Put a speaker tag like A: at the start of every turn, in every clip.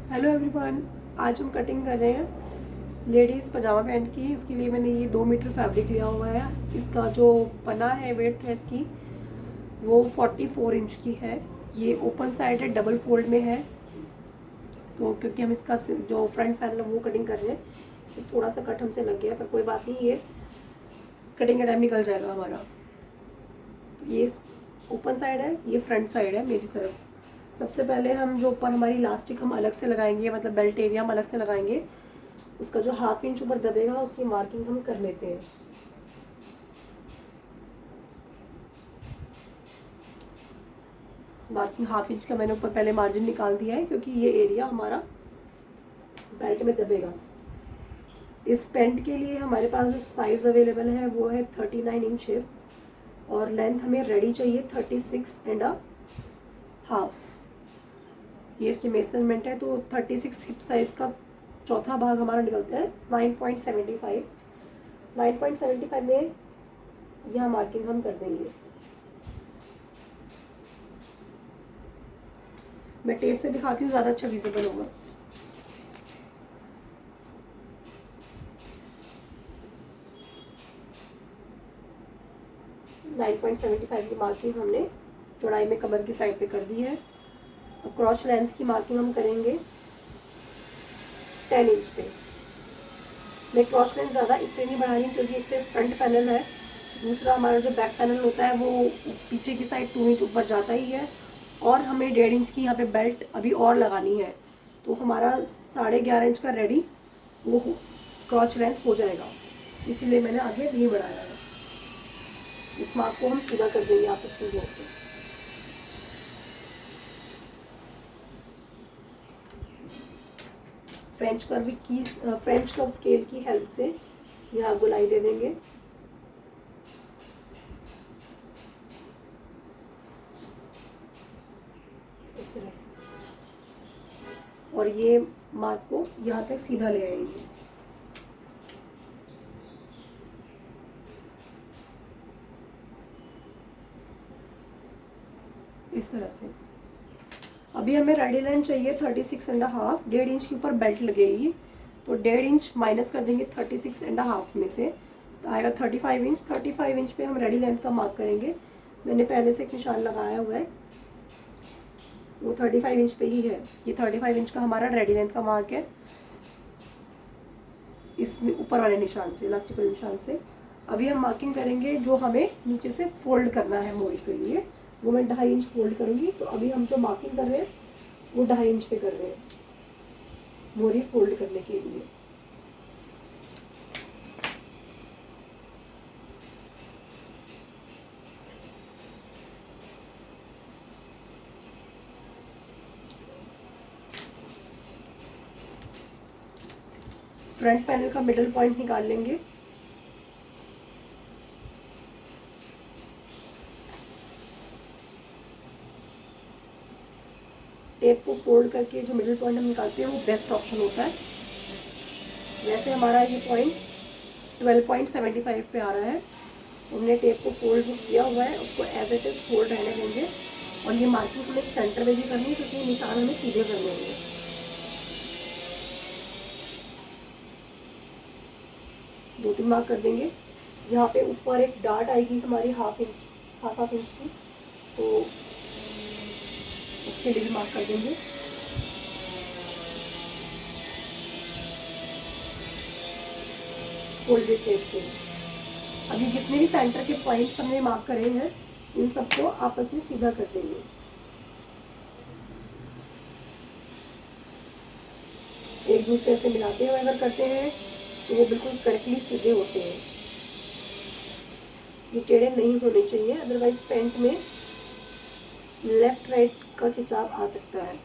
A: Hello everyone. आज हम cutting कर रहे हैं लेडीज़ पजामा पैंट की। उसके लिए मैंने ये 2 मीटर फैब्रिक लिया हुआ है। इसका जो पना है, वेड्थ है इसकी, वो 44 इंच की है। ये ओपन साइड है, डबल फोल्ड में है। तो क्योंकि हम इसका जो फ्रंट पैनल है वो कटिंग कर रहे हैं, तो थोड़ा सा कट हमसे लग गया, पर कोई बात नहीं, ये कटिंग का टाइम निकल जाएगा हमारा। तो ये ओपन साइड है, ये फ्रंट साइड है मेरी तरफ। सबसे पहले हम जो ऊपर हमारी इलास्टिक हम अलग से लगाएंगे, मतलब बेल्ट एरिया हम अलग से लगाएंगे। उसका जो 1/2 इंच ऊपर दबेगा उसकी मार्किंग हम कर लेते हैं। मार्किंग 1/2 इंच का मैंने ऊपर पहले मार्जिन निकाल दिया है, क्योंकि ये एरिया हमारा बेल्ट में दबेगा। इस पेंट के लिए हमारे पास जो साइज़ अवेलेबल है वो है 39 इंच है, और लेंथ हमें रेडी चाहिए 36.5। ये इसकी मेजरमेंट है, तो 36 हिप साइज़ का चौथा भाग हमारा निकलता है 9.75। 9.75 में यह मार्किंग हम कर देंगे। मैं टेप से दिखाती हूँ, ज़्यादा अच्छा विजिबल होगा। नाइन पॉइंट 75 की मार्किंग हमने चौड़ाई में कमर की साइड पे कर दी है। अब क्रॉस लेंथ की मार्किंग हम करेंगे 10 इंच पे। मैं क्रॉस लेंथ ज़्यादा इसलिए नहीं बढ़ा रही, क्योंकि एक तो फ्रंट पैनल है, दूसरा हमारा जो बैक पैनल होता है वो पीछे की साइड 2 इंच ऊपर जाता ही है, और हमें 1.5 इंच की यहाँ पे बेल्ट अभी और लगानी है। तो हमारा 11.5 इंच का रेडी वो क्रॉच लेंथ हो जाएगा, इसीलिए मैंने आगे नहीं बढ़ाया है। इस मार्क को हम सीधा कर देंगे आपस में जोड़ के। फ्रेंच कर्व स्केल की हेल्प से यहाँ गोलाई दे देंगे। इस तरह से, और ये मार्क को यहाँ तक सीधा ले आएंगे। इस तरह से। अभी हमें रेडी लाइन चाहिए 36.5। 1.5 इंच के ऊपर बेल्ट लगेगी, तो 1.5 इंच माइनस कर देंगे 36.5 में से, तो आएगा 35 इंच। 35 इंच पे हम रेडी लेंथ का मार्क करेंगे। मैंने पहले से एक निशान लगाया हुआ है, वो 35 इंच पे ही है। ये 35 इंच का हमारा रेडी लेंथ का मार्क है, इस ऊपर वाले निशान से, इलास्टिक वाले निशान से। अभी हम मार्किंग करेंगे जो हमें नीचे से फोल्ड करना है मोरी के लिए, वो मैं 2.5 इंच फोल्ड करूँगी। तो अभी हम जो मार्किंग कर रहे हैं वो 2.5 इंच पे कर रहे हैं मोरी फोल्ड करने के लिए। फ्रंट पैनल का मिडल पॉइंट निकाल लेंगे। टेप को फोल्ड करके जो मिडिल पॉइंट हम निकालते हैं वो बेस्ट ऑप्शन होता है। वैसे हमारा ये पॉइंट 12.75 पे आ रहा है। हमने टेप को फोल्ड जो किया हुआ है उसको एज इट इज फोल्ड रहने देंगे, और ये मार्किंग हमें सेंटर में भी करनी है, क्योंकि निशान हमें सीधे करने होंगे। दो तीन मार्क कर देंगे। यहाँ पे ऊपर एक डार्ट आएगी हमारी हाफ इंच की, तो उसके लिए भी मार्क कर देंगे। फोल्डेड टेप से अभी जितने भी सेंटर के पॉइंट्स हमने मार्क करे हैं इन सबको आपस में सीधा कर देंगे। एक दूसरे से मिलाते हुए अगर करते हैं तो वो बिल्कुल करेक्टली सीधे होते हैं। ये टेढ़े नहीं होने चाहिए, अदरवाइज पेंट में लेफ्ट राइट का खिंचाव आ सकता है।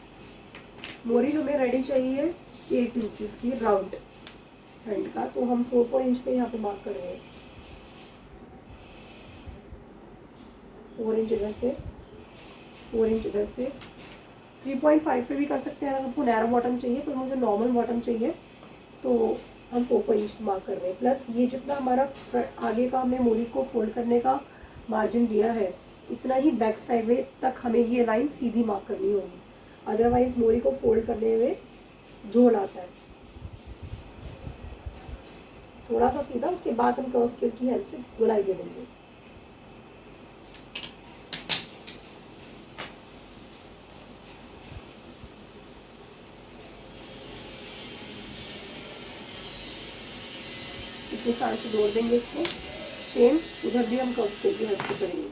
A: मोरी हमें रेडी चाहिए 8 इंचेस की राउंड फ्रंट का, तो हम 4 इंच पे यहाँ पे मार्क कर रहे हैं। 4 इंच इधर से, 4 इंच इधर से। 3.5 पे भी कर सकते हैं अगर आपको नैरो बॉटम चाहिए, पर मुझे नॉर्मल बॉटम चाहिए, तो हम 4 इंच मार्क कर रहे हैं। प्लस ये जितना हमारा आगे का हमने मोरी को फोल्ड करने का मार्जिन दिया है, इतना ही बैक साइड में तक हमें ये लाइन सीधी मार्क करनी होगी, अदरवाइज मोरी को फोल्ड करने में झोल आता है। थोड़ा सा सीधा, उसके बाद हम कर्व स्केल की हेल्प से गोलाई दे देंगे। इस निशान से जोड़ देंगे इसको। सेम उधर भी हम कर्व स्केल की हेल्प से करेंगे।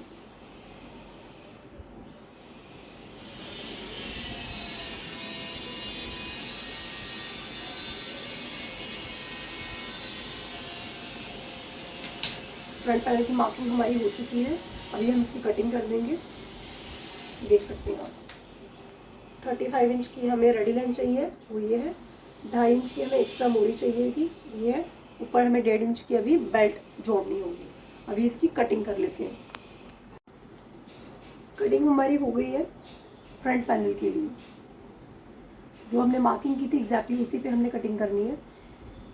A: फ्रंट पैनल की मार्किंग हमारी हो चुकी है। अभी हम इसकी कटिंग कर देंगे। देख सकते हैं आप 35 इंच की हमें रेडी लाइन चाहिए, वो ये है। 2.5 इंच की हमें एक्स्ट्रा मोड़ी चाहिए थी, ये है। ऊपर हमें 1.5 इंच की अभी बेल्ट जोड़नी होगी। अभी इसकी कटिंग कर लेते हैं। कटिंग हमारी हो गई है फ्रंट पैनल के लिए। जो हमने मार्किंग की थी एग्जैक्टली उसी पे हमने कटिंग करनी है,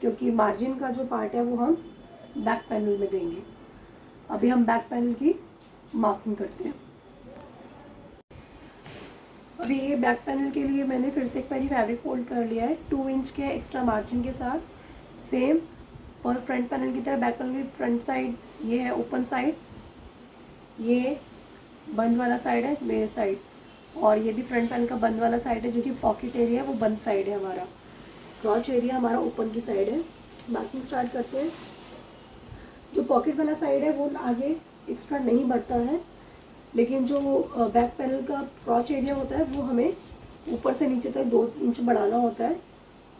A: क्योंकि मार्जिन का जो पार्ट है वो हम बैक पैनल में देंगे। अभी हम बैक पैनल की मार्किंग करते हैं। अभी ये बैक पैनल के लिए मैंने फिर से एक बारी फैब्रिक फोल्ड कर लिया है 2 इंच के एक्स्ट्रा मार्जिन के साथ। सेम और फ्रंट पैनल की तरह बैक पैनल की फ्रंट साइड ये है ओपन साइड, ये बंद वाला साइड है मेरे साइड, और ये भी फ्रंट पैनल का बंद वाला साइड है, जो कि पॉकेट एरिया है वो बंद साइड है हमारा। क्रॉच एरिया हमारा ओपन की साइड है। मार्किंग स्टार्ट करते हैं। जो पॉकेट वाला साइड है वो आगे एक्स्ट्रा नहीं बढ़ता है, लेकिन जो बैक पैनल का क्रॉच एरिया होता है वो हमें ऊपर से नीचे तक 2 इंच बढ़ाना होता है।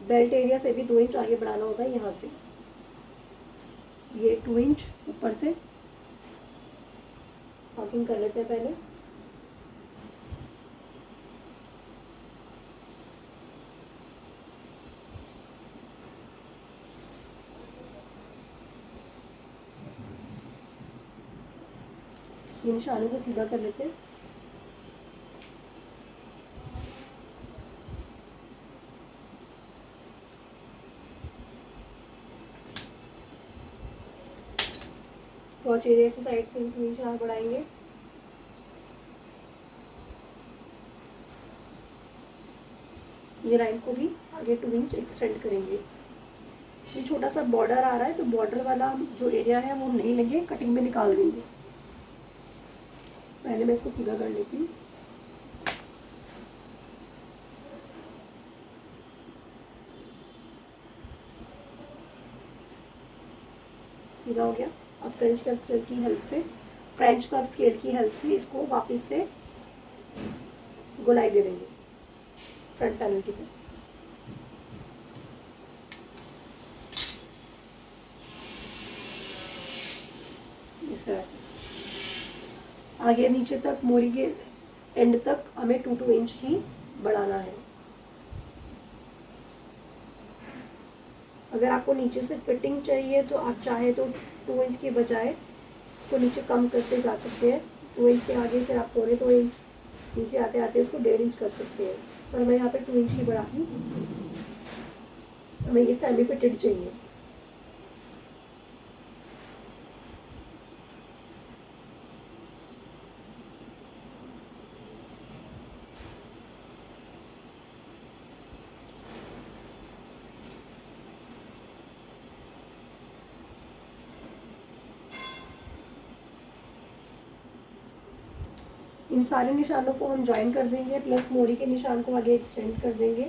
A: बेल्ट एरिया से भी 2 इंच आगे बढ़ाना होता है। यहाँ से ये 2 इंच ऊपर से मार्किंग कर लेते हैं पहले। ये निशानों को सीधा कर लेते हैं। क्रॉच एरिया की साइड से 2 इंच आगे बढ़ाएंगे। ये लाइन को भी आगे 2 इंच एक्सटेंड करेंगे। ये छोटा सा बॉर्डर आ रहा है, तो बॉर्डर वाला जो एरिया है वो नहीं लेंगे, कटिंग में निकाल देंगे। पहले मैं इसको सीधा कर लेती हूँ। सीधा हो गया। अब फ्रेंच कर्व स्केल की हेल्प से इसको वापस से गोलाई दे देंगे फ्रंट पैनल की तरफ। इस तरह से आगे नीचे तक मोरी के एंड तक हमें 2 इंच ही बढ़ाना है। अगर आपको नीचे से फिटिंग चाहिए तो आप चाहे तो 2 इंच के बजाय इसको नीचे कम करते जा सकते हैं। 2 इंच के आगे फिर आप 2.25 इंच, नीचे आते आते इसको 1.5 इंच कर सकते हैं। पर मैं यहाँ पे 2 इंच ही बढ़ा दूँ। हमें ये सेमी फिटेड चाहिए। इन सारे निशानों को हम ज्वाइन कर देंगे, प्लस मोरी के निशान को आगे एक्सटेंड कर देंगे,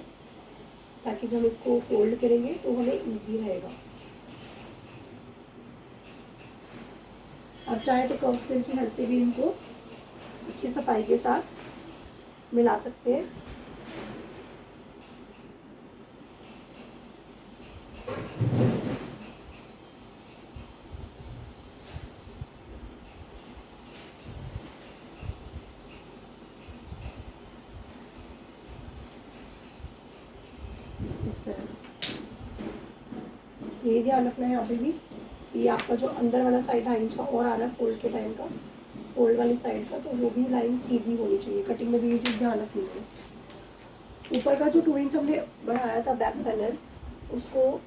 A: ताकि जब हम इसको फोल्ड करेंगे तो हमें इजी रहेगा। अब चाहे तो कर्व स्केल की हेल्प से भी इनको अच्छी सफाई के साथ मिला सकते हैं। इस तरह से ये ध्यान रखना है यहाँ पे भी, ये आपका जो अंदर वाला साइड 2.5 इंच का और आ रहा है फोल्ड के टाइम का, फोल्ड वाली साइड का, तो वो भी लाइन सीधी होनी चाहिए। कटिंग में भी ये चीज़ ध्यान रखनी है। ऊपर का जो 2 इंच हमने बढ़ाया था बैक पैनल, उसको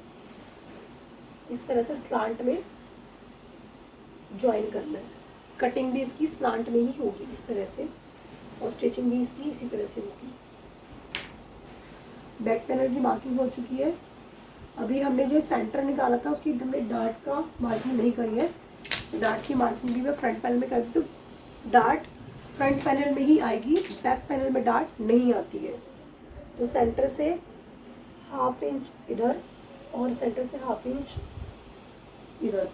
A: इस तरह से स्लांट में ज्वाइन करना है। कटिंग भी इसकी स्लांट में ही होगी इस तरह से, और स्टिचिंग भी इसकी इसी तरह से होगी। बैक पैनल की मार्किंग हो चुकी है। अभी हमने जो सेंटर निकाला था उसकी हमने डार्ट का मार्किंग नहीं करी है, तो डार्ट की मार्किंग भी मैं फ्रंट पैनल में कर दी। तो डार्ट फ्रंट पैनल में ही आएगी, बैक पैनल में डार्ट नहीं आती है। तो सेंटर से 1/2 इंच इधर और सेंटर से 1/2 इंच इधर,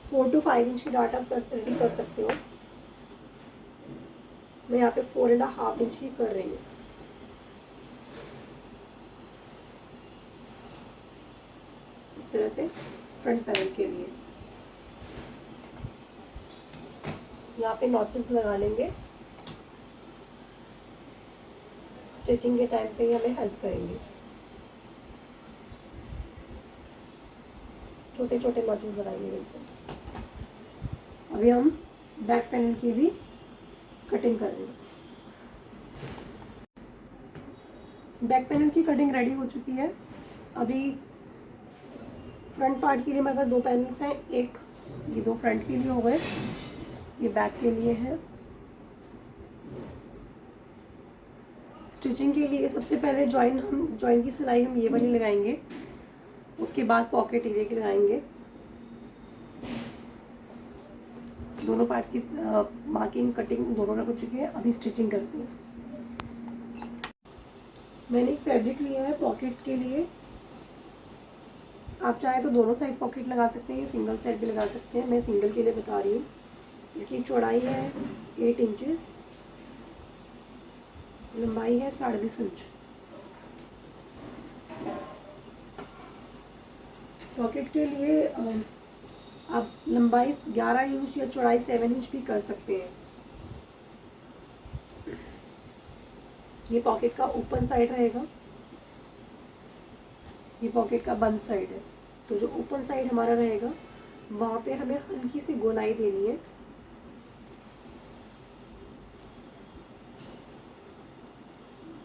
A: 4 to 5 इंच की डार्ट आप रेडी कर सकते हो। मैं यहाँ पे 4.5 इंच की कर रही हूँ। इस तरह से फ्रंट पैनल के लिए यहाँ पे नॉचेस लगा लेंगे, स्टिचिंग के टाइम पे हमें हेल्प करेंगे। छोटे छोटे नॉचेस लगाएंगे बिल्कुल। अभी हम बैक पैनल की भी कटिंग कर रहे हैं। बैक पैनल की कटिंग रेडी हो चुकी है। अभी फ्रंट पार्ट के लिए मेरे पास 2 पैनल्स हैं, एक ये 2 फ्रंट के लिए हो गए, ये बैक के लिए है। स्टिचिंग के लिए सबसे पहले जॉइन की सिलाई हम ये वाली लगाएंगे, उसके बाद पॉकेट एरिया की लगाएंगे। दोनों पार्ट्स की मार्किंग कटिंग दोनों हो चुकी है। अभी स्टिचिंग करते हैं। मैंने एक फैब्रिक लिया है पॉकेट के लिए। आप चाहे तो दोनों साइड पॉकेट लगा सकते हैं, सिंगल साइड भी लगा सकते हैं। मैं सिंगल के लिए बता रही हूँ। इसकी चौड़ाई है 8 इंचेस, लंबाई है 20.5 इंच। पॉकेट के लिए आप लंबाई 11 इंच या चौड़ाई 7 इंच भी कर सकते हैं। ये पॉकेट का ओपन साइड रहेगा, ये पॉकेट का बंद साइड है। तो जो ओपन साइड हमारा रहेगा वहाँ पे हमें हल्की सी गोलाई देनी है।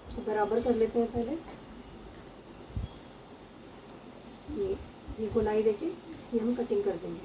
A: इसको बराबर कर लेते हैं पहले। ये गोलाई देके इसकी हम कटिंग कर देंगे।